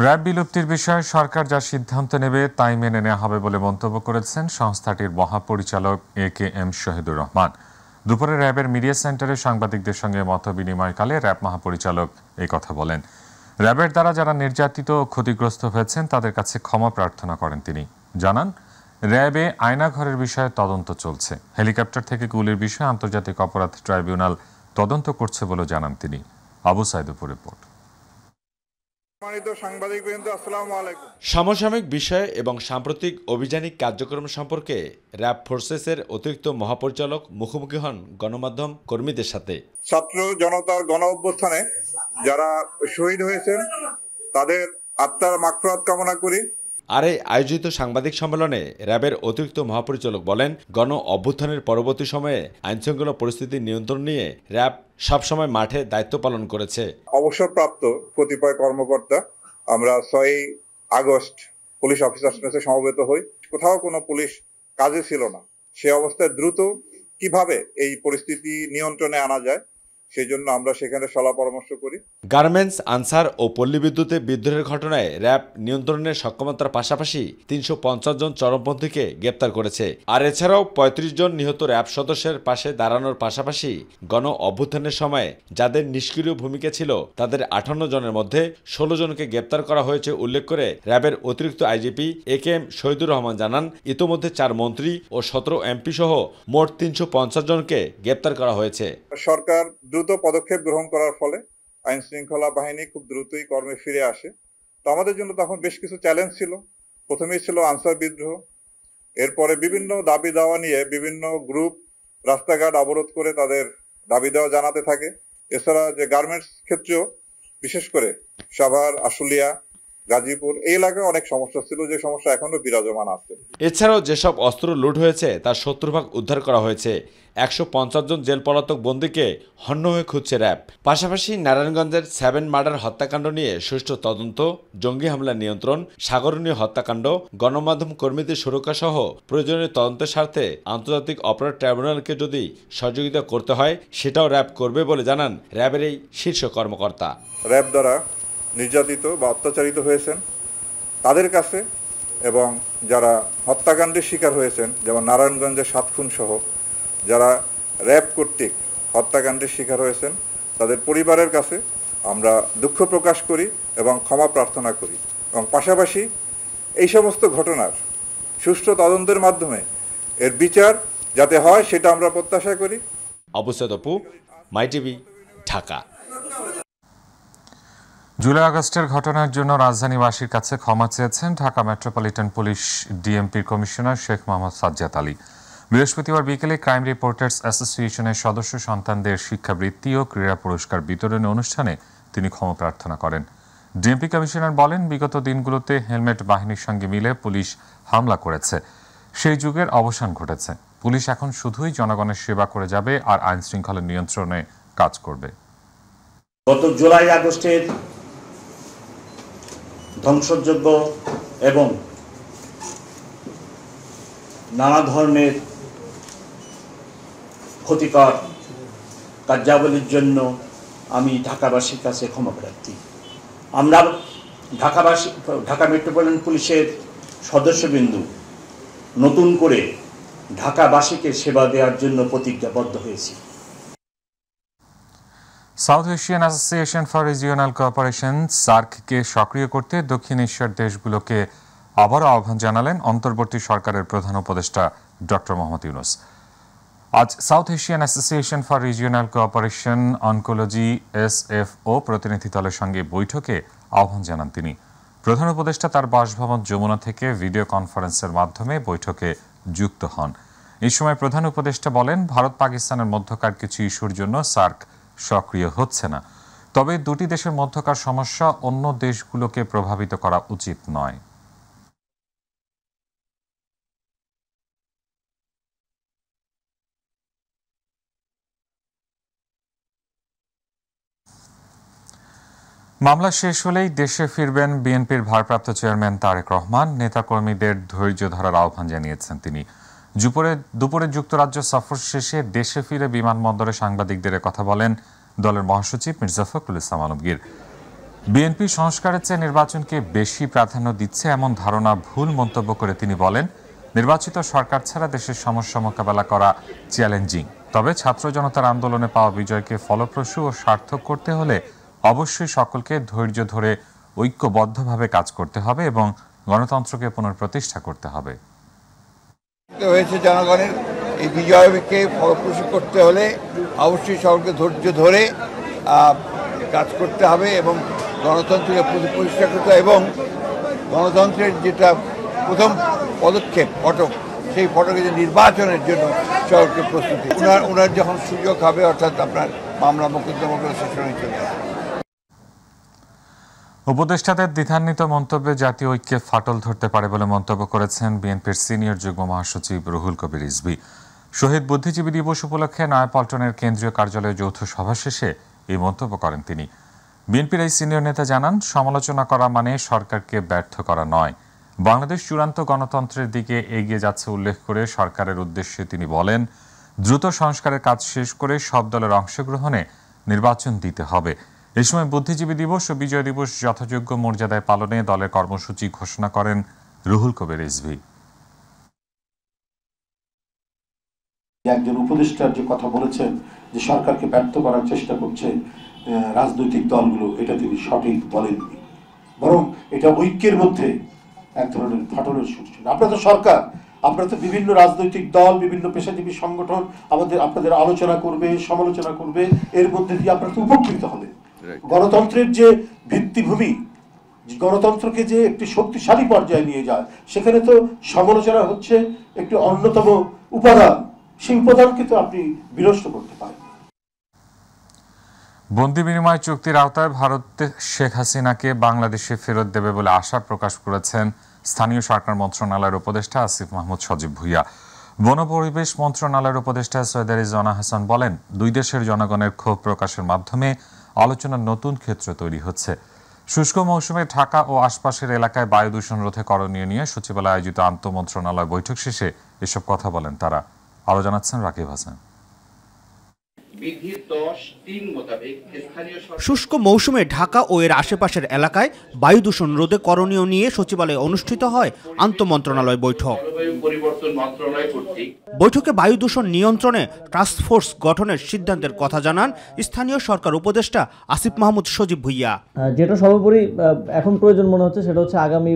RAB বিলুপ্তির বিষয়ে সরকার যা সিদ্ধান্ত নেবে তাই মেনে নেওয়া হবে বলে মন্তব্য করেছেন সংস্থাটির মহাপরিচালক AKM শহীদুর রহমান। দুপুরে র্যাবের মিডিয়া সেন্টারে সাংবাদিকদের সঙ্গে মতবিনিময়কালে র্যাব মহাপরিচালক এই কথা বলেন। র্যাবের দ্বারা যারা নির্যাতিত ও ক্ষতিগ্রস্ত হয়েছেন তাদের কাছে ক্ষমা প্রার্থনা করেন তিনি। জানান, র্যাবে আয়নাঘরের বিষয়ে তদন্ত চলছে। হেলিকপ্টার থেকে গুলির বিষয়ে আন্তর্জাতিক অপরাধ ট্রাইব্যুনাল তদন্ত করছে বলে জানান তিনি। আবু সাইদুপুর রিপোর্ট। সমসাময়িক বিষয় এবং সাম্প্রতিক অভিযানিক কার্যক্রম সম্পর্কে র্যাব ফোর্সেসের অতিরিক্ত মহাপরিচালক মুখোমুখি হন গণমাধ্যম কর্মীদের সাথে। ছাত্র জনতার গণ অভ্যুত্থানে যারা শহীদ হয়েছেন তাদের আত্মার মাগফিরাত কামনা করি। আর এই আয়োজিত সাংবাদিক সম্মেলনে র্যাবের অতিরিক্ত মহাপরিচালক বলেন, গণ অভ্যুত্থানের পরবর্তী সময়ে আইনশৃঙ্খলা পরিস্থিতি নিয়ন্ত্রণ নিয়ে র্যাব সবসময় মাঠে দায়িত্ব পালন করেছে। অবসরপ্রাপ্ত কতিপয় কর্মকর্তা আমরা 6 আগস্ট পুলিশ অফিসার্স মেসে সমবেত হই। কোথাও কোনো পুলিশ কাজে ছিল না, সে অবস্থায় দ্রুত কিভাবে এই পরিস্থিতি নিয়ন্ত্রণে আনা যায় সেই জন্য আমরা সেখানে সলা পরামর্শ করি। গার্মেন্টস, আনসার ও পল্লী বিদ্যুতে বিদ্রোহের ঘটনায় র্যাব নিয়ন্ত্রণের সক্ষমতার পাশাপাশি 350 জন চরমপন্থীকে গ্রেপ্তার করেছে। আর এছাড়াও 35 জন নিহত র্যাব সদস্যের পাশে দাঁড়ানোর পাশাপাশি গণ অভ্যুত্থানের সময় যাদের নিষ্ক্রিয় ভূমিকা ছিল তাদের 58 জনের মধ্যে 16 জনকে গ্রেপ্তার করা হয়েছে উল্লেখ করে র্যাবের অতিরিক্ত আইজিপি AKM শহীদুর রহমান জানান, ইতোমধ্যে 4 মন্ত্রী ও 17 MP সহ মোট 350 জনকে গ্রেপ্তার করা হয়েছে। সরকার দ্রুত পদক্ষেপ গ্রহণ করার ফলে আইন শৃঙ্খলা বাহিনী খুব দ্রুতই কর্মে ফিরে আসে। তো আমাদের জন্য তখন বেশ কিছু চ্যালেঞ্জ ছিল। প্রথমেই ছিল আনসার বিদ্রোহ, এরপরে বিভিন্ন দাবি দাওয়া নিয়ে বিভিন্ন গ্রুপ রাস্তাঘাট অবরোধ করে তাদের দাবি দেওয়া জানাতে থাকে। এছাড়া যে গার্মেন্টস ক্ষেত্রেও বিশেষ করে সাভার, আশুলিয়া, গাজীপুর এই এলাকায় অনেক সমস্যা ছিল, যে সমস্যা এখনো বিরাজমান আছে। এছাড়াও যেসব অস্ত্র লুট হয়েছে তার 70 ভাগ উদ্ধার করা হয়েছে। 150 জন জেল পলাতক বন্দীকে হন্য হয়ে খুঁজছে র্যাব। পাশাপাশি নারায়ণগঞ্জের 7 মার্ডার হত্যাকাণ্ড নিয়ে সুষ্ঠু তদন্ত, জঙ্গি হামলা নিয়ন্ত্রণ, সাগরণীয় হত্যাকাণ্ড, গণমাধ্যম কর্মীদের সুরক্ষা সহ প্রয়োজনীয় তদন্তের স্বার্থে আন্তর্জাতিক অপরাধ ট্রাইব্যুনালকে যদি সহযোগিতা করতে হয় সেটাও র্যাব করবে বলে জানান র্যাবের এই শীর্ষ কর্মকর্তা। র্যাব দ্বারা নির্যাতিত বা অত্যাচারিত হয়েছেন তাদের কাছে এবং যারা হত্যাকাণ্ডের শিকার হয়েছেন, যেমন নারায়ণগঞ্জের 7 খুন সহ যারা র্যাব কর্তৃক হত্যাকাণ্ডের শিকার হয়েছেন তাদের পরিবারের কাছে আমরা দুঃখ প্রকাশ করি এবং ক্ষমা প্রার্থনা করি, এবং পাশাপাশি এই সমস্ত ঘটনার সুষ্ঠু তদন্তের মাধ্যমে এর বিচার যাতে হয় সেটা আমরা প্রত্যাশা করি। আবু সাইদুপু, মাই টিভি, ঢাকা। জুলাই আগস্টের ঘটনার জন্য রাজধানীবাসীর কাছে ক্ষমা চেয়েছেন ঢাকা মেট্রোপলিটন পুলিশ ডিএমপির কমিশনার শেখ মোহাম্মদ সাজ্জাদ আলী। বৃহস্পতিবার বিকেলে ক্রাইম রিপোর্টার্স অ্যাসোসিয়েশনের সদস্য সন্তানদের শিক্ষাবৃত্তি ও ক্রীড়া পুরস্কার বিতরণী অনুষ্ঠানে তিনি ক্ষমা প্রার্থনা করেন। ডিএমপি কমিশনার বলেন, বিগত দিনগুলোতে হেলমেট বাহিনীর সঙ্গে মিলে পুলিশ হামলা করেছে, সেই যুগের অবসান ঘটেছে। পুলিশ এখন শুধুই জনগণের সেবা করে যাবে আর আইন শৃঙ্খলা নিয়ন্ত্রণে কাজ করবে। গত জুলাই আগস্টের ধ্বংসযজ্ঞ এবং নানা ধরনের ক্ষতিকর কার্যাবলীর জন্য আমি ঢাকাবাসীর কাছে ক্ষমা প্রার্থী। আমরা ঢাকা মেট্রোপলিটন পুলিশের সদস্যবৃন্দ নতুন করে ঢাকাবাসীকে সেবা দেওয়ার জন্য প্রতিজ্ঞাবদ্ধ হয়েছি। South Asian Association for Regional Cooperation সার্ককে সক্রিয় করতে দক্ষিণ এশিয়ার দেশগুলোকে আবারও আহ্বান জানালেন অন্তর্বর্তী সরকারের প্রধান উপদেষ্টা ডক্টর মোহাম্মদ ইউনূস। আজ south Asian Association for Regional cooperation oncology SFO প্রতিনিধি দলের সঙ্গে বৈঠকে আহ্বান জানান তিনি। প্রধান উপদেষ্টা তার বাসভবন যমুনা থেকে ভিডিও কনফারেন্সের মাধ্যমে বৈঠকে যুক্ত হন। এই সময় প্রধান উপদেষ্টা বলেন, ভারত পাকিস্তানের মধ্যকার কিছু ইস্যুর জন্য সার্ক সক্রিয় হচ্ছে না, তবে দুটি দেশের মধ্যকার সমস্যা অন্য দেশগুলোকে প্রভাবিত করা উচিত নয়। মামলা শেষ হলেই দেশে ফিরবেন বিএনপির ভারপ্রাপ্ত চেয়ারম্যান তারেক রহমান। নেতাকর্মীদের ধৈর্য ধরার আহ্বান জানিয়েছেন তিনি। দুপুরে যুক্তরাজ্য সফর শেষে দেশে ফিরে বিমানবন্দরে সাংবাদিকদের কথা বলেন দলের মহাসচিব মির্জা ফখরুল ইসলাম আলমগীর। বিএনপি সংস্কারের চেয়ে নির্বাচনকে বেশি প্রাধান্য দিচ্ছে এমন ধারণা ভুল মন্তব্য করে তিনি বলেন, নির্বাচিত সরকার ছাড়া দেশের সমস্যা মোকাবেলা করা চ্যালেঞ্জিং। তবে ছাত্র জনতার আন্দোলনে পাওয়া বিজয়কে ফলপ্রসূ ও সার্থক করতে হলে অবশ্যই সকলকে ধৈর্য ধরে ঐক্যবদ্ধভাবে কাজ করতে হবে এবং গণতন্ত্রকে পুনঃপ্রতিষ্ঠা করতে হবে। হয়েছে জনগণের এই বিজয়কে ফলপ্রসূ করতে হলে অবশ্যই সকলকে ধৈর্য ধরে কাজ করতে হবে এবং গণতন্ত্রকে প্রতিষ্ঠা করতে হবে এবং গণতন্ত্রের যেটা প্রথম পদক্ষেপ ফটক, সেই ফটকে যে নির্বাচনের জন্য সকলকে প্রস্তুতি ওনার যখন সুযোগ হবে, অর্থাৎ আপনার মামলা মোকদ্দমাগুলো শেষ হয়ে চলে আসবে। উপদেষ্টাদের দ্বিধান্বিত মন্তব্যে জাতীয় ঐক্যে ফাটল ধরতে পারে বলে মন্তব্য করেছেন বিএনপির সিনিয়র যুগ্ম মহাসচিব রুহুল কবির রিজভী। শহীদ বুদ্ধিজীবী দিবস উপলক্ষে নয়াপল্টনের কেন্দ্রীয় কার্যালয়ে যৌথ সভা শেষে এই মন্তব্য করেন তিনি। বিএনপির এই সিনিয়র নেতা জানান, সমালোচনা করা মানে সরকারকে ব্যর্থ করা নয়। বাংলাদেশ চূড়ান্ত গণতন্ত্রের দিকে এগিয়ে যাচ্ছে উল্লেখ করে সরকারের উদ্দেশ্যে তিনি বলেন, দ্রুত সংস্কারের কাজ শেষ করে সব দলের অংশগ্রহণে নির্বাচন দিতে হবে। এ সময় বুদ্ধিজীবী দিবস ও বিজয় দিবস যথাযোগ্য মর্যাদায় পালনে দলের কর্মসূচি ঘোষণা করেন রুহুল কবির রিজভী। একজন উপদেষ্টার যে কথা বলেছেন যে সরকারকে ব্যর্থ করার চেষ্টা করছে রাজনৈতিক দলগুলো, এটা তিনি সঠিক বলেননি, বরং এটা ঐক্যের মধ্যে এক ধরনের ফাটলের সূচনা। আপনারা তো সরকার, আপনারা তো বিভিন্ন রাজনৈতিক দল, বিভিন্ন পেশাজীবী সংগঠন আপনাদের আলোচনা করবে, সমালোচনা করবে, এর মধ্যে দিয়ে আপনারা তো উপকৃত হবে। গণতন্ত্রের যে ভিত্তিভূমি, গণতন্ত্রকে যে একটি শক্তিশালী পর্যায়ে নিয়ে যায়, সেখানে তো সমালোচনা হচ্ছে একটি অন্যতম উপাদান। সেই উপাদানকে তো আপনি বিনষ্ট করতে পারেন। বন্দি বিনিময় চুক্তির আওতায় ভারত শেখ হাসিনাকে বাংলাদেশে ফেরত দেবে বলে আশা প্রকাশ করেছেন স্থানীয় সরকার মন্ত্রণালয়ের উপদেষ্টা আসিফ মাহমুদ সজীব ভুইয়া। বন পরিবেশ মন্ত্রণালয়ের উপদেষ্টা সৈয়দ রিজওয়ানা হাসান বলেন, দুই দেশের জনগণের ক্ষোভ প্রকাশের মাধ্যমে আলোচনার নতুন ক্ষেত্র তৈরি হচ্ছে। শুষ্ক মৌসুমে ঢাকা ও আশপাশের এলাকায় বায়ু দূষণ রোধে করণীয় নিয়ে সচিবালয়ে আয়োজিত আন্তঃমন্ত্রণালয় বৈঠক শেষে এসব কথা বলেন তারা। আরো জানাচ্ছেন রাকিব হাসান। শুষ্ক মৌসুমে ঢাকা ও এর আশেপাশের এলাকায় বায়ু দূষণ রোধে করণীয় নিয়ে সচিবালয়ে অনুষ্ঠিত হয় আন্তঃমন্ত্রণালয় বৈঠক। বৈঠকে বায়ু দূষণ নিয়ন্ত্রণে টাস্কফোর্স গঠনের সিদ্ধান্তের কথা জানান স্থানীয় সরকার উপদেষ্টা আসিফ মাহমুদ সজীব ভুইয়া। যেটা সর্বোপরি এখন প্রয়োজন মনে হচ্ছে সেটা হচ্ছে আগামী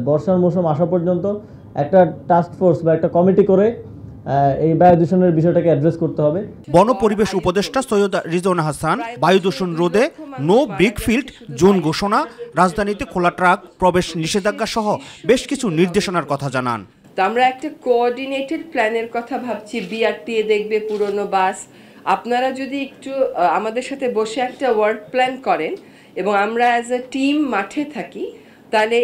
বর্ষার মৌসুম আসা পর্যন্ত একটা টাস্কফোর্স বা একটা কমিটি করে এই বায়ু দূষণের বিষয়টাকে অ্যাড্রেস করতে হবে। বন পরিবেশ উপদেষ্টা সৈয়দ রিজওয়ানা হাসান বায়ু দূষণ রোধে নো ব্রিক ফিল্ড জোন ঘোষণা, রাজধানীতে খোলা ট্রাক প্রবেশ নিষেধাজ্ঞা সহ বেশ কিছু নির্দেশনার কথা জানান। তো আমরা একটা কোঅর্ডিনেটেড প্ল্যানের কথা ভাবছি। বিআরটিএ দেখবে পুরনো বাস। আপনারা যদি একটু আমাদের সাথে বসে একটা ওয়ার্ক প্ল্যান করেন এবং আমরা অ্যাজ এ টিম মাঠে থাকি, তাহলে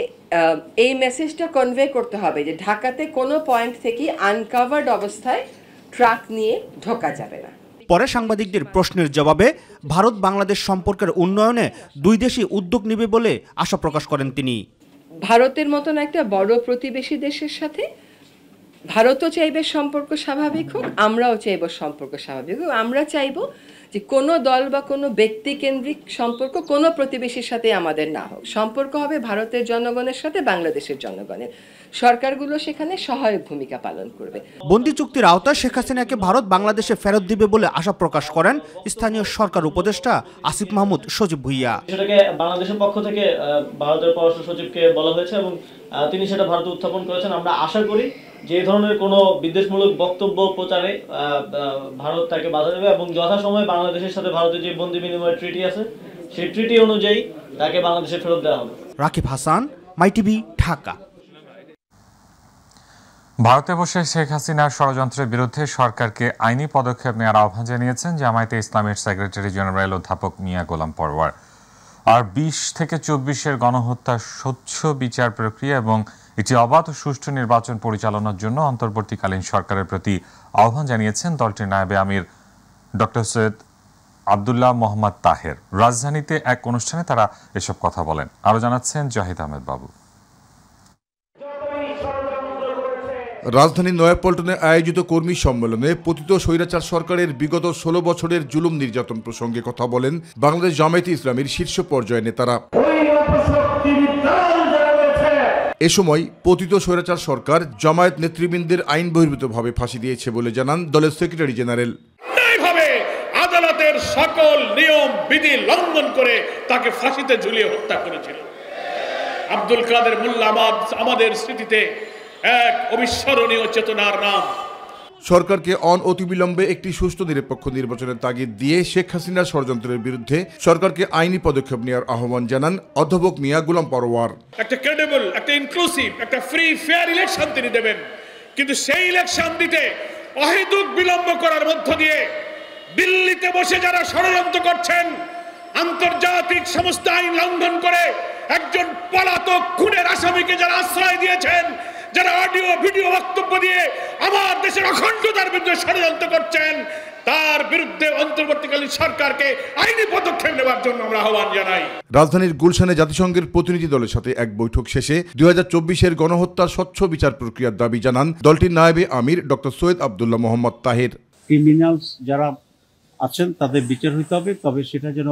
এই মেসেজটা কনভে করতে হবে যে ঢাকাতে কোনো পয়েন্ট থেকে আনকাভার্ড অবস্থায় ট্রাক নিয়ে ঢোকা যাবে না। পরে সাংবাদিকদের প্রশ্নের জবাবে ভারত বাংলাদেশ সম্পর্কের উন্নয়নে দুই দেশই উদ্যোগ নেবে বলে আশা প্রকাশ করেন তিনি। ভারতের মতন একটা বড় প্রতিবেশী দেশের সাথে ভারতও চাইবে সম্পর্ক স্বাভাবিক হোক, আমরাও চাইব সম্পর্ক স্বাভাবিক হোক। আমরা চাইব যে কোনো দল বা কোনো ব্যক্তি কেন্দ্রিক সম্পর্ক কোনো প্রতিবেশীর সাথে আমাদের না হোক। সম্পর্ক হবে ভারতের জনগণের সাথে বাংলাদেশের জনগণের। সরকারগুলো সেখানে সহায়ক ভূমিকা পালন করবে। বন্দি চুক্তির আওতায় শেখ হাসিনাকে ভারত বাংলাদেশে ফেরত দিবে বলে আশা প্রকাশ করেন স্থানীয় সরকার উপদেষ্টা আসিফ মাহমুদ সজীব ভুইয়া। সেটাকে বাংলাদেশের পক্ষ থেকে ভারতের পররাষ্ট্র সচিবকে বলা হয়েছে এবং তিনি সেটা ভারতে উত্থাপন করেছেন। আমরা আশা করি যে ধরনের কোনো বিদ্বেষমূলক বক্তব্য প্রচারে ভারত তাকে বাধা দেবে এবং যথাসময়ে বাংলাদেশের সাথে ভারতের যে বন্দি বিনিময় ট্রিটি আছে সেই ট্রিটি অনুযায়ী তাকে বাংলাদেশে ফেরত দেওয়া হবে। রাকিব হাসান, মাই টিভি, ঢাকা। ভারতে বসে শেখ হাসিনার ষড়যন্ত্রের বিরুদ্ধে সরকারকে আইনি পদক্ষেপ নেওয়ার আহ্বান জানিয়েছেন জামায়াতে ইসলামের সেক্রেটারি জেনারেল অধ্যাপক মিয়া গোলাম পরওয়ার। আর 20 থেকে 24-এর গণহত্যার স্বচ্ছ বিচার প্রক্রিয়া এবং এটি অবাধ ও সুষ্ঠু নির্বাচন পরিচালনার জন্য অন্তর্বর্তীকালীন সরকারের প্রতি আহ্বান জানিয়েছেন দলটির নায়েবে আমির ডক্টর সৈয়দ আব্দুল্লাহ মোহাম্মদ তাহের। রাজধানীতে এক অনুষ্ঠানে তারা এসব কথা বলেন। আরো জানাচ্ছেন জাহিদ আহমেদ বাবু। রাজধানীর নয়াপল্টনে আয়োজিত কর্মী সম্মেলনে পতিত স্বৈরাচার সরকারের বিগত 16 বছরের জুলুম নির্যাতন প্রসঙ্গে কথা বলেন বাংলাদেশ জামায়াতে ইসলামীর শীর্ষ পর্যায়ের নেতারা। এ সময় পতিত স্বৈরাচার সরকার জামায়াত নেতৃবৃন্দের আইন বহির্ভূতভাবে ফাঁসি দিয়েছে বলে জানান দলের সেক্রেটারি জেনারেল। আদালতের সকল নিয়ম বিধি লঙ্ঘন করে তাকে ফাঁসিতে ঝুলিয়ে হত্যা করেছিল। আব্দুল কাদের মোল্লা আমাদের স্মৃতিতে এক অবিস্মরণীয় চেতনার নাম। সরকারকে অনতিবিলম্বে একটি সুষ্ঠু নিরপেক্ষ নির্বাচনের তাগিদ দিয়ে শেখ হাসিনার ষড়যন্ত্রের বিরুদ্ধে সরকারকে আইনি পদক্ষেপ নেওয়ার আহ্বান জানান অধ্যাপক মিয়া গোলাম পরোয়ার। একটা ক্রেডিবল, একটা ইনক্লুসিভ, একটা ফ্রি ফেয়ার ইলেকশন তিনি দেবেন, কিন্তু সেই ইলেকশন দিতে অহেতুক বিলম্ব করার মধ্য দিয়ে দিল্লিতে বসে যারা ষড়যন্ত্র করছেন, আন্তর্জাতিক সমস্ত আইন লঙ্ঘন করে একজন পলাতক খুনের আসামিকে যারা আশ্রয় দিয়েছেন, যারা অডিও ভিডিও বক্তব্য দিয়ে আমার দেশের অখণ্ডতার বিরুদ্ধে ষড়যন্ত্র করছেন, তার বিরুদ্ধে অন্তর্বর্তীকালীন সরকারকে আইনি পদক্ষেপ নেওয়ার জন্য আমরা আহ্বান জানাই। রাজধানীর গুলশানে জাতিসংঘের প্রতিনিধি দলের সাথে এক বৈঠক শেষে 2024-এর গণহত্যার স্বচ্ছ বিচার প্রক্রিয়ার দাবি জানান দলটির নায়েবে আমির ডক্টর সৈয়দ আব্দুল্লাহ মোহাম্মদ তাহের। ক্রিমিনালস যারা আছেন তাদের বিচার হইতে হবে, তবে সেটা যেন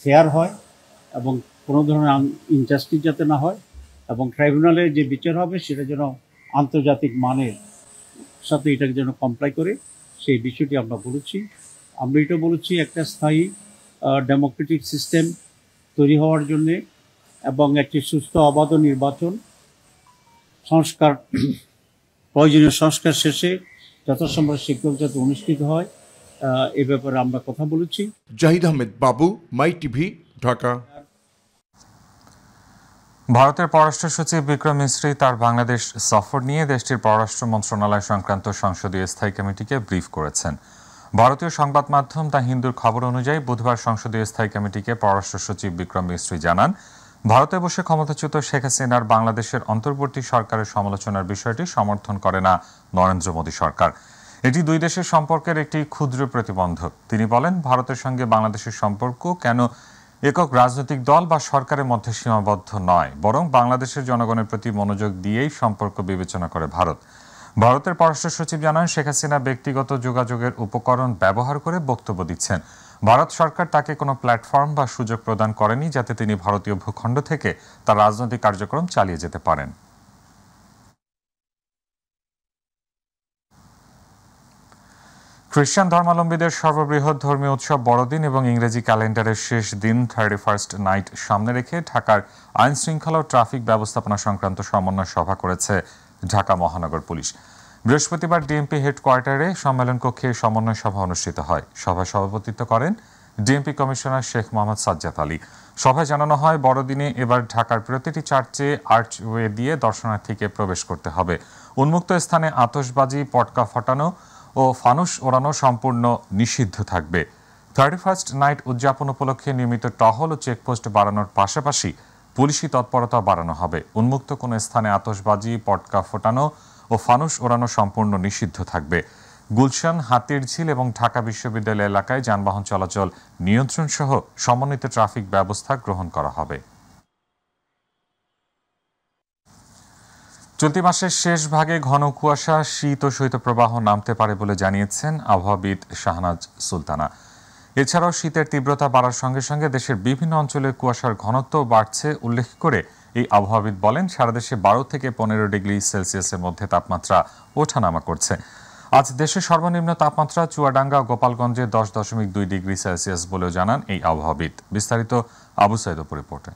ফেয়ার হয় এবং কোনো ধরনের ইনজাস্টিস যাতে না হয়, এবং ট্রাইব্যুনালে যে বিচার হবে সেটা যেন আন্তর্জাতিক মানের সাথে এটাকে যেন কমপ্লাই করে, সেই বিষয়টি আমরা বলেছি। আমরা এটা বলেছি একটা স্থায়ী ডেমোক্রেটিক সিস্টেম তৈরি হওয়ার জন্যে এবং একটি সুস্থ অবাধ নির্বাচন সংস্কার, প্রয়োজনীয় সংস্কার শেষে যথাসম্ভব শীঘ্র যাতে অনুষ্ঠিত হয়, এ ব্যাপারে আমরা কথা বলেছি। জাহিদ আহমেদ বাবু, মাই টিভি, ঢাকা। ভারতের পররাষ্ট্র সচিব বিক্রম মিশ্রি তার বাংলাদেশ সফর নিয়ে দেশটির পররাষ্ট্র মন্ত্রণালয় সংক্রান্ত সংসদীয় স্থায়ী কমিটিকে ব্রিফ করেছেন। ভারতীয় সংবাদ মাধ্যম দ্য হিন্দুর খবর অনুযায়ী বুধবার সংসদীয় স্থায়ী কমিটিকে পররাষ্ট্র সচিব বিক্রম মিশ্রি জানান, ভারতে বসে ক্ষমতাচ্যুত শেখ হাসিনার বাংলাদেশের অন্তর্বর্তী সরকারের সমালোচনার বিষয়টি সমর্থন করে না নরেন্দ্র মোদী সরকার। এটি দুই দেশের সম্পর্কের একটি ক্ষুদ্র প্রতিবন্ধক। তিনি বলেন, ভারতের সঙ্গে বাংলাদেশের সম্পর্ক কেন একক রাজনৈতিক দল বা সরকারের মধ্যে সীমাবদ্ধ নয়, বরং বাংলাদেশের জনগণের প্রতি মনোযোগ দিয়েই সম্পর্ক বিবেচনা করে ভারত। ভারতের পররাষ্ট্র সচিব জানান, শেখ হাসিনা ব্যক্তিগত যোগাযোগের উপকরণ ব্যবহার করে বক্তব্য দিচ্ছেন। ভারত সরকার তাকে কোনো প্ল্যাটফর্ম বা সুযোগ প্রদান করেনি যাতে তিনি ভারতীয় ভূখণ্ড থেকে তার রাজনৈতিক কার্যক্রম চালিয়ে যেতে পারেন। খ্রিস্টান ধর্মাবলম্বীদের সর্ববৃহৎ ধর্মীয় উৎসব বড়দিন এবং ইংরেজি ক্যালেন্ডারের শেষ দিন 31st নাইট সামনে রেখে ঢাকার আইন শৃঙ্খলা ও ট্রাফিক ব্যবস্থাপনা সংক্রান্ত সমন্বয় সভা করেছে ঢাকা মহানগর পুলিশ। বৃহস্পতিবার ডিএমপি হেডকোয়ার্টারে সম্মেলন কক্ষে সমন্বয় সভা অনুষ্ঠিত হয়। সভায় সভাপতিত্ব করেন ডিএমপি কমিশনার শেখ মোহাম্মদ সাজ্জাদ আলী। সভায় জানানো হয়, বড়দিনে এবার ঢাকার প্রতিটি চার্চে আর্চওয়ে দিয়ে দর্শনার্থীকে প্রবেশ করতে হবে। উন্মুক্ত স্থানে আতশবাজি, পটকা ফাটানো ও ফানুস ওড়ানো সম্পূর্ণ নিষিদ্ধ থাকবে। 31st নাইট উদযাপন উপলক্ষে নিয়মিত টহল ও চেকপোস্ট বাড়ানোর পাশাপাশি পুলিশি তৎপরতা বাড়ানো হবে। উন্মুক্ত কোনো স্থানে আতশবাজি, পটকা ফোটানো ও ফানুস ওড়ানো সম্পূর্ণ নিষিদ্ধ থাকবে। গুলশান, হাতিরঝিল এবং ঢাকা বিশ্ববিদ্যালয় এলাকায় যানবাহন চলাচল নিয়ন্ত্রণ সহ সমন্বিত ট্রাফিক ব্যবস্থা গ্রহণ করা হবে। চলতি মাসের শেষ ভাগে ঘন কুয়াশা, শীত ও শৈত্যপ্রবাহ নামতে পারে বলে জানিয়েছেন আবহাওয়াবিদ শাহনাজ সুলতানা। এছাড়াও শীতের তীব্রতা বাড়ার সঙ্গে সঙ্গে দেশের বিভিন্ন অঞ্চলে কুয়াশার ঘনত্ব বাড়ছে উল্লেখ করে এই আবহাওয়াবিদ বলেন, সারা দেশে 12 থেকে 15 ডিগ্রি সেলসিয়াসের মধ্যে তাপমাত্রা ওঠানামা করছে। আজ দেশের সর্বনিম্ন তাপমাত্রা চুয়াডাঙ্গা ও গোপালগঞ্জে 10.2 ডিগ্রি সেলসিয়াস বলেও জানান এই আবহাওয়াবিদ। বিস্তারিত আবু সাইদ রিপোর্টে।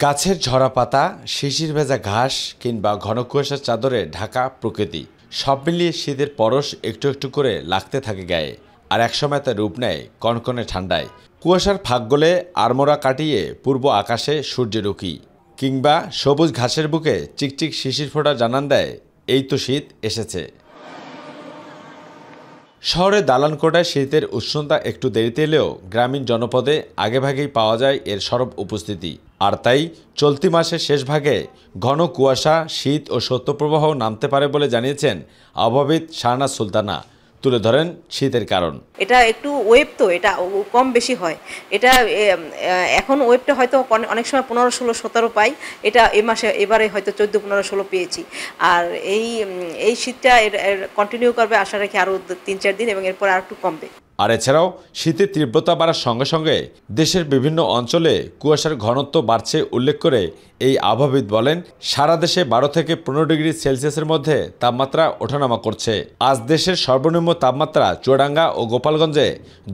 গাছের ঝরা পাতা, শিশির ভেজা ঘাস কিংবা ঘন কুয়াশার চাদরে ঢাকা প্রকৃতি, সব মিলিয়ে শীতের পরশ একটু একটু করে লাগতে থাকে গায়ে। আর একসময় তা রূপ নেয় কনকনে ঠান্ডায়। কুয়াশার ফাঁক গলে আড়মোড়া কাটিয়ে পূর্ব আকাশে সূর্যের উঁকি কিংবা সবুজ ঘাসের বুকে চিকচিক শিশির ফোঁটা জানান দেয়, এই তো শীত এসেছে। শহরে দালানকোটায় শীতের উষ্ণতা একটু দেরিতে এলেও গ্রামীণ জনপদে আগেভাগেই পাওয়া যায় এর সরব উপস্থিতি। আর তাই চলতি মাসের শেষ ভাগে ঘন কুয়াশা, শীত ও শৈত্যপ্রবাহ নামতে পারে বলে জানিয়েছেন আবহাওয়াবিদ শাহনাজ সুলতানা। তুলে ধরেন শীতের কারণ। এটা একটু ওয়েব, তো এটা কম বেশি হয়। এটা এখন ওয়েবটা হয়তো অনেক সময় 15, 16, 17 পাই, এটা এবারে হয়তো 14, 15, 16 পেয়েছি। আর এই শীতটা কন্টিনিউ করবে আশা রাখি আরও 3-4 দিন, এবং এরপর আর একটু কমবে। আর এছাড়াও শীতের তীব্রতা বাড়ার সঙ্গে সঙ্গে দেশের বিভিন্ন অঞ্চলে কুয়াশার ঘনত্ব বাড়ছে উল্লেখ করে এই আবহাওয়াবিদ বলেন, সারা দেশে 12 থেকে 15 ডিগ্রি সেলসিয়াসের মধ্যে তাপমাত্রা ওঠানামা করছে। আজ দেশের সর্বনিম্ন তাপমাত্রা চুয়াডাঙ্গা ও গোপালগঞ্জে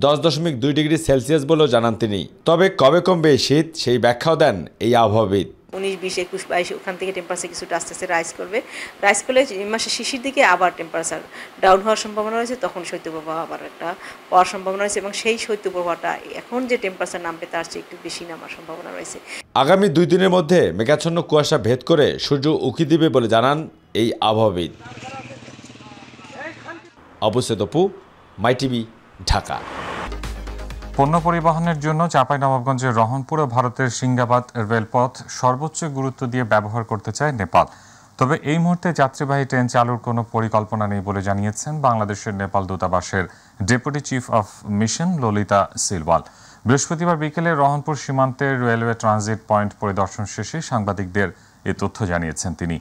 10.2 ডিগ্রি সেলসিয়াস বলেও জানান তিনি। তবে কবে কমবে এই শীত সেই ব্যাখ্যাও দেন এই আবহাওয়াবিদ। 19, 20, 21, 22 ওখান থেকে টেম্পারেচার কিছুটা আস্তে আস্তে রাইজ করবে। রাইজ করলে এই মাসে শিশির দিকে আবার টেম্পারেচার ডাউন হওয়ার সম্ভাবনা রয়েছে, তখন শৈত্যপ্রবাহ আবার একটা হওয়ার সম্ভাবনা রয়েছে, এবং সেই শৈত্যপ্রবাহটা এখন যে টেম্পারেচার নামবে তার চেয়ে একটু বেশি নামার সম্ভাবনা রয়েছে। আগামী 2 দিনের মধ্যে মেঘাচ্ছন্ন কুয়াশা ভেদ করে সূর্য উঁকি দিবে বলে জানান এই আবহাওয়াবিদ। অবশ্যই তপু, মাই টিভি, ঢাকা। পণ্য পরিবহনের জন্য চাঁপাইনবাবগঞ্জের রহনপুর ও ভারতের সিঙ্গাবাদ রেলপথ সর্বোচ্চ গুরুত্ব দিয়ে ব্যবহার করতে চায় নেপাল। তবে এই মুহূর্তে যাত্রীবাহী ট্রেন চালুর কোনো পরিকল্পনা নেই বলে জানিয়েছেন বাংলাদেশের নেপাল দূতাবাসের deputy chief of mission Lalita Silwal. বৃহস্পতিবার বিকেলে রহনপুর সীমান্তের রেলওয়ে ট্রানজিট পয়েন্ট পরিদর্শন শেষে সাংবাদিকদের এ তথ্য জানিয়েছেন তিনি।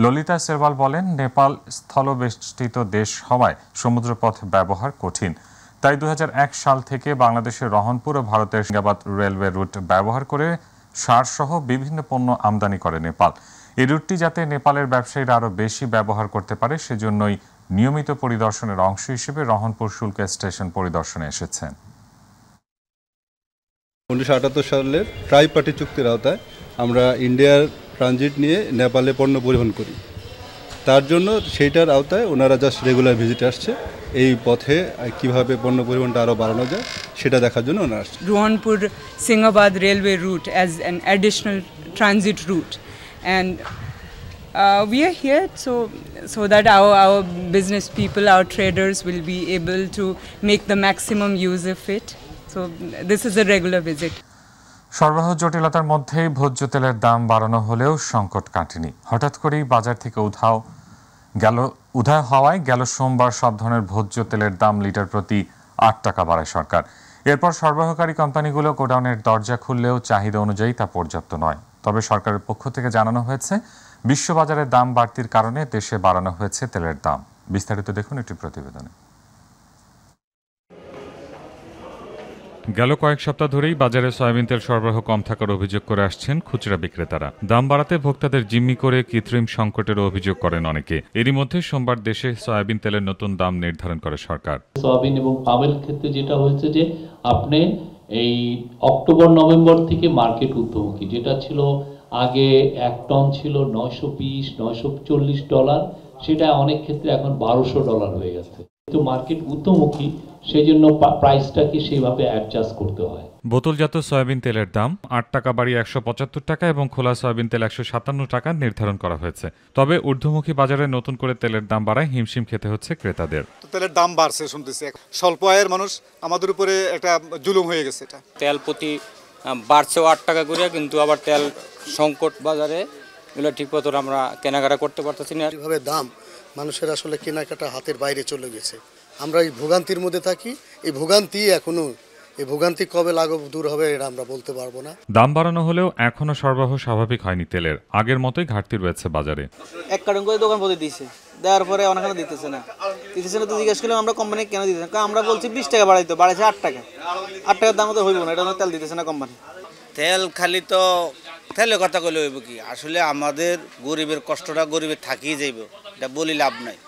ললিতা সিলওয়াল বলেন, নেপাল স্থলবেষ্টিত দেশ হওয়ায় সমুদ্রপথ ব্যবহার কঠিন। তাই 2001 সাল থেকে বাংলাদেশের রহনপুর ও ভারতের সিঙ্গাবাদ রেলওয়ে রুট ব্যবহার করে সারসহ বিভিন্ন পণ্য আমদানি করে নেপাল। এই রুটটি যাতে নেপালের ব্যবসায়ীরা আরও বেশি ব্যবহার করতে পারে সেজন্যই নিয়মিত পরিদর্শনের অংশ হিসেবে রহনপুর শুল্ক স্টেশন পরিদর্শনে এসেছেন। 1978 সালের ট্রাইপার্টি চুক্তির আওতায় আমরা ইন্ডিয়ার ট্রানজিট নিয়ে নেপালে পণ্য পরিবহন করি। তার জন্য সেইটার আওতায় ওনারা জাস্ট রেগুলার ভিজিট আসছে। এই পথে কিভাবে পণ্য পরিবহনটা আরও বাড়ানো যায় সেটা দেখার জন্য ওনারা আসছে। Rohanpur Singhabad railway route as an additional transit route, and we are here so that our business people, our traders will be able to make the maximum use of it. So this is a regular visit. সরবরাহ জটিলতার মধ্যেই ভোজ্য তেলের দাম বাড়ানো হলেও সংকট কাটেনি। হঠাৎ করেই বাজার থেকে উধাও হওয়ায় গেল সোমবার সব ধরনের ভোজ্য তেলের দাম লিটার প্রতি 8 টাকা বাড়ায় সরকার। এরপর সরবরাহকারী কোম্পানিগুলো গোডাউনের দরজা খুললেও চাহিদা অনুযায়ী তা পর্যাপ্ত নয়। তবে সরকারের পক্ষ থেকে জানানো হয়েছে, বিশ্ববাজারে দাম বাড়তির কারণে দেশে বাড়ানো হয়েছে তেলের দাম। বিস্তারিত দেখুন একটি প্রতিবেদনে। গেল কয়েক সপ্তাহ ধরেই বাজারে সয়াবিন তেল সরবরাহ কম থাকার অভিযোগ করে আসছেন খুচরা বিক্রেতারা। দাম বাড়াতে ভোক্তাদের জিম্মি করে কৃত্রিম সংকটেরও অভিযোগ করেন অনেকে। এরই মধ্যে সোমবার দেশে সয়াবিন তেলের নতুন দাম নির্ধারণ করে সরকার। সয়াবিন এবং পামের ক্ষেত্রে যেটা হয়েছে যে আপনি এই অক্টোবর নভেম্বর থেকে মার্কেট ঊর্ধ্বমুখী, যেটা ছিল আগে 1 টন ছিল $920-940, সেটা অনেক ক্ষেত্রে এখন $1200 হয়ে গেছে। তো মার্কেট ঊর্ধ্বমুখী, সেই জন্য প্রাইসটাকে সেইভাবে অ্যাডজাস্ট করতে হয়। বোতলজাত সয়াবিন তেলের দাম 8 টাকা বাড়িয়ে 175 টাকা এবং খোলা সয়াবিন তেল 157 টাকা নির্ধারণ করা হয়েছে। তবে ঊর্ধ্বমুখী বাজারে নতুন করে তেলের দাম বাড়ায় হিমশিম খেতে হচ্ছে ক্রেতাদের। তেলের দাম বাড়ছে শুনতেছি, স্বল্প আয়ের মানুষ আমাদের উপরে একটা জুলুম হয়ে গেছে। এটা তেল প্রতি বাড়ছেও 8 টাকা করে, কিন্তু আবার তেল সংকট বাজারে এগুলো ঠিক মতো আমরা কেনাকাটা করতে পারতেছি না। এইভাবে দাম মানুষের আসলে কেনাকাটা হাতের বাইরে চলে গেছে। আমরা এই ভোগান্তির মধ্যে থাকি। এই ভোগান্তি কবে লাঘব দূর হবে এটা আমরা বলতে পারবো না। দাম বাড়ানো হলেও এখনো সরবরাহ স্বাভাবিক হয়নি তেলের। আগের মতোই ঘাটতি রয়েছে বাজারে। 1 কার্টন করে দোকান প্রতি দিয়েছে, দেওয়ার পরে অনেকখানে দিতেছে না তো জিজ্ঞেস করলাম আমরা কোম্পানি কেন দিতেছে না, আমরা বলছি 20 টাকা বাড়াইতো, বাড়াইছে 8 টাকা। 8 টাকার দাম তো হইব না, এটা তেল দিতেছে না কোম্পানি। তেল খালি তো তেলের কথা কইলে হইব কি, আসলে আমাদের গরিবের কষ্টটা গরিবের থাকিয়ে যাইব, এটা বলি লাভ নাই।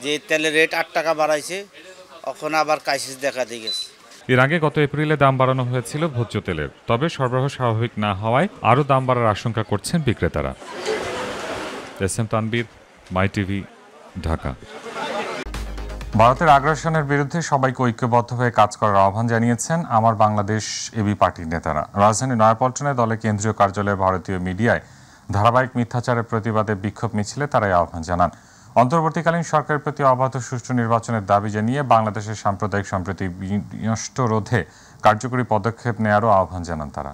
যে তেলের রেট 8 টাকা বাড়াইছে, এখন আবার ক্রাইসিস দেখা দিয়ে গেছে। এর আগে গত এপ্রিলে দাম বাড়ানো হয়েছিল ভোজ্য তেলের। তবে সরবরাহ স্বাভাবিক না হওয়ায় আরও দাম বাড়ার আশঙ্কা করছেন বিক্রেতারা। এস এম তানবীর, মাই টিভি, ঢাকা। ভারতের আগ্রাসনের বিরুদ্ধে সবাইকে ঐক্যবদ্ধ হয়ে কাজ করার আহ্বান জানিয়েছেন আমার বাংলাদেশ এবি পার্টির নেতারা। রাজধানী নয়াপল্টনে দলের কেন্দ্রীয় কার্যালয়ে ভারতীয় মিডিয়ায় ধারাবাহিক মিথ্যাচারের প্রতিবাদে বিক্ষোভ মিছিলে তারাই আহ্বান জানান। অন্তর্বর্তীকালীন সরকারের প্রতি অবাধ সুষ্ঠু নির্বাচনের দাবি জানিয়ে বাংলাদেশের সাম্প্রদায়িক সম্প্রীতি বিনষ্ট রোধে কার্যকরী পদক্ষেপ নেয়ারও আহ্বান জানান তারা।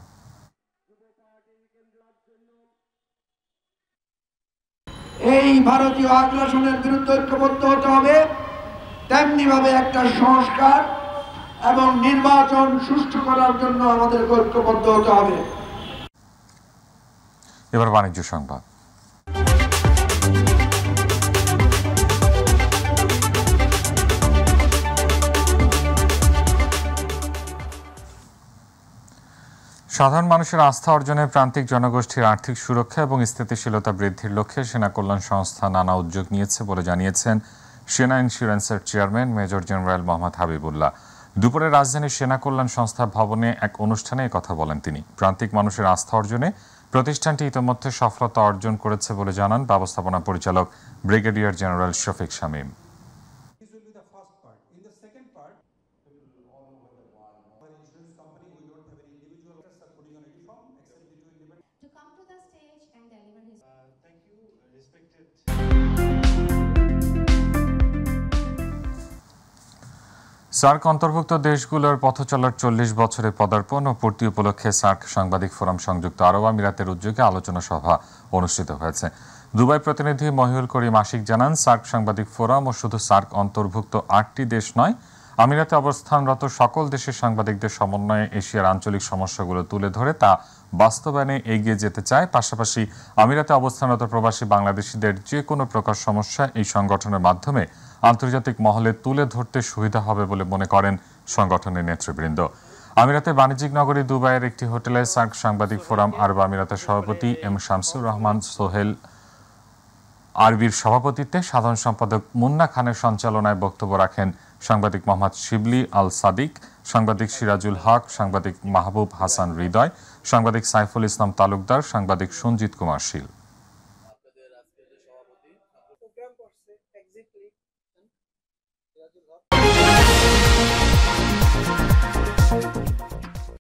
এই ভারতীয় আগ্রাসনের বিরুদ্ধে ঐক্যবদ্ধ হতে হবে তেমনিভাবে একটা সংস্কার এবং নির্বাচন সুষ্ঠু করার জন্য আমাদের ঐক্যবদ্ধ হতে হবে। এবার বাণিজ্য সংবাদ। সাধারণ মানুষের আস্থা অর্জনে প্রান্তিক জনগোষ্ঠীর আর্থিক সুরক্ষা এবং স্থিতিশীলতা বৃদ্ধির লক্ষ্যে সেনা কল্যাণ সংস্থা নানা উদ্যোগ নিয়েছে বলে জানিয়েছেন সেনা ইন্স্যুরেন্সের chairman major general Mohammad Habibullah. দুপুরে রাজধানীর সেনা কল্যাণ সংস্থা ভবনে এক অনুষ্ঠানে কথা বলেন তিনি। প্রান্তিক মানুষের আস্থা অর্জনে প্রতিষ্ঠানটি ইতোমধ্যে সফলতা অর্জন করেছে বলে জানান ব্যবস্থাপনা পরিচালক brigadier general Shafiq Shamim. SAARC অন্তর্ভুক্ত দেশগুলোর পথচলার 40 বছরে পদার্পণ ও পূর্তি উপলক্ষে সার্ক সাংবাদিক ফোরাম সংযুক্ত আরব আমিরাতের উদ্যোগে আলোচনা সভা অনুষ্ঠিত হয়েছে। দুবাই প্রতিনিধি মহিউল করিম আশিক জানান, সার্ক সাংবাদিক ফোরাম ও শুধু সার্ক অন্তর্ভুক্ত 8টি দেশ নয়, আমিরাতে অবস্থানরত সকল দেশের সাংবাদিকদের সমন্বয়ে এশিয়ার আঞ্চলিক সমস্যাগুলো তুলে ধরে তা বাস্তবায়নে এগিয়ে যেতে চায়। পাশাপাশি আমিরাতে অবস্থানরত প্রবাসী বাংলাদেশিদের যে কোনো প্রকার সমস্যা এই সংগঠনের মাধ্যমে আন্তর্জাতিক মহলে তুলে ধরতে সুবিধা হবে বলে মনে করেন সংগঠনের নেতৃবৃন্দ। আমিরাতে বাণিজ্যিক নগরী দুবাইয়ের একটি হোটেলে সার্ক সাংবাদিক ফোরাম আরব আমিরাতের সভাপতি এম শামসুর রহমান সোহেল আরবির সভাপতিত্বে সাধারণ সম্পাদক মুন্না খানের সঞ্চালনায় বক্তব্য রাখেন সাংবাদিক মোহাম্মদ শিবলি আল সাদিক, সাংবাদিক সিরাজুল হক, সাংবাদিক মাহবুব হাসান হৃদয়, সাংবাদিক সাইফুল ইসলাম তালুকদার, সাংবাদিক সঞ্জিত কুমার শীল।